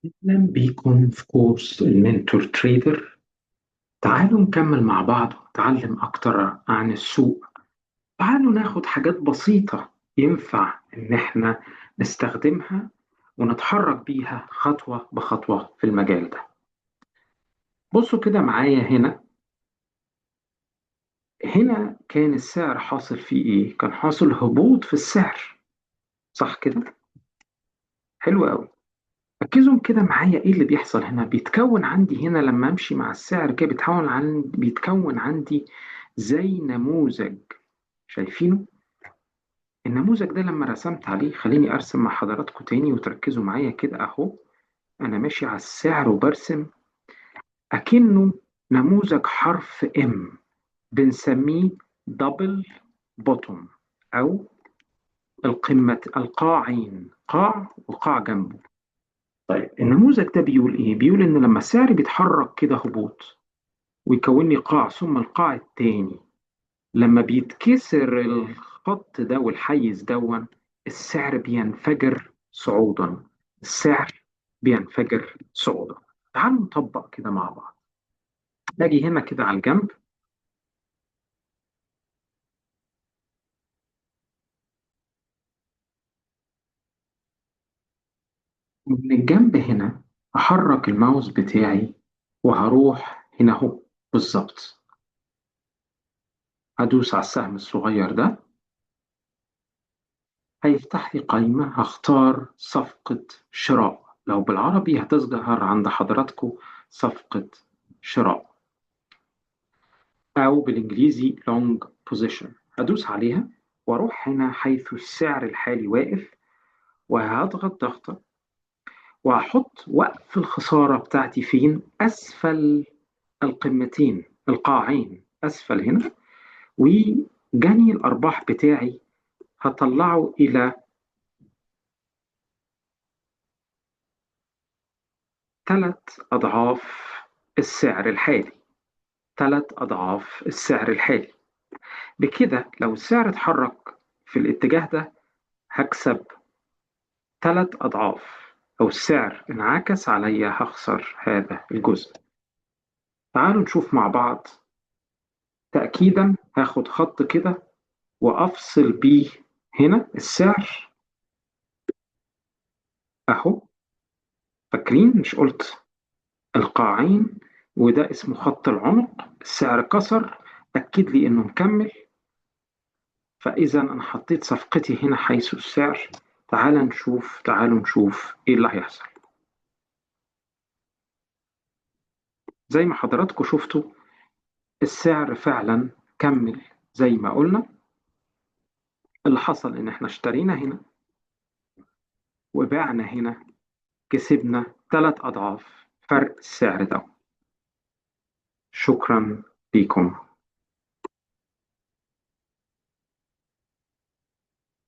أهلا بيكم في كورس المنتور تريدر. تعالوا نكمل مع بعض ونتعلم أكتر عن السوق. تعالوا ناخد حاجات بسيطة ينفع إن إحنا نستخدمها ونتحرك بيها خطوة بخطوة في المجال ده. بصوا كده معايا هنا كان السعر حاصل فيه إيه؟ كان حاصل هبوط في السعر، صح كده؟ حلو قوي. ركزوا كده معايا ايه اللي بيحصل هنا. بيتكون عندي هنا لما امشي مع السعر كده بيتكون عندي زي نموذج، شايفينه؟ النموذج ده لما رسمت عليه، خليني ارسم مع حضراتكم تاني وتركزوا معايا كده اهو. انا ماشي على السعر وبرسم اكنه نموذج حرف ام، بنسميه دبل بوتوم، او القمة القاعين، قاع وقاع جنبه. طيب النموذج ده بيقول ايه؟ بيقول ان لما السعر بيتحرك كده هبوط ويكون لي قاع ثم القاع التاني، لما بيتكسر الخط ده والحيز دون، السعر بينفجر صعودا. السعر بينفجر صعودا. تعالوا نطبق كده مع بعض. نجي هنا كده على الجنب، ومن الجنب هنا هحرك الماوس بتاعي وهروح هنا اهو بالظبط. هدوس على السهم الصغير ده، هيفتح لي قائمة، هختار صفقة شراء. لو بالعربي هتظهر عند حضراتكم صفقة شراء، أو بالإنجليزي long position. هدوس عليها وأروح هنا حيث السعر الحالي واقف، وهضغط ضغطة وهحط وقف الخسارة بتاعتي فين؟ أسفل القمتين، القاعين أسفل هنا. وجني الأرباح بتاعي هطلعه إلى 3 أضعاف السعر الحالي. 3 أضعاف السعر الحالي. بكده لو السعر اتحرك في الاتجاه ده هكسب 3 أضعاف. لو السعر انعكس عليا هخسر هذا الجزء. تعالوا نشوف مع بعض تأكيدا. هاخد خط كده وأفصل بيه هنا السعر أهو. فاكرين مش قلت القاعين؟ وده اسمه خط العنق. السعر كسر، أكد لي إنه مكمل، فإذا أنا حطيت صفقتي هنا حيث السعر. تعالوا نشوف إيه اللي هيحصل. زي ما حضراتكم شفتوا، السعر فعلا كمل زي ما قلنا. اللي حصل إن إحنا اشترينا هنا وبعنا هنا، كسبنا 3 أضعاف فرق السعر ده. شكرا لكم.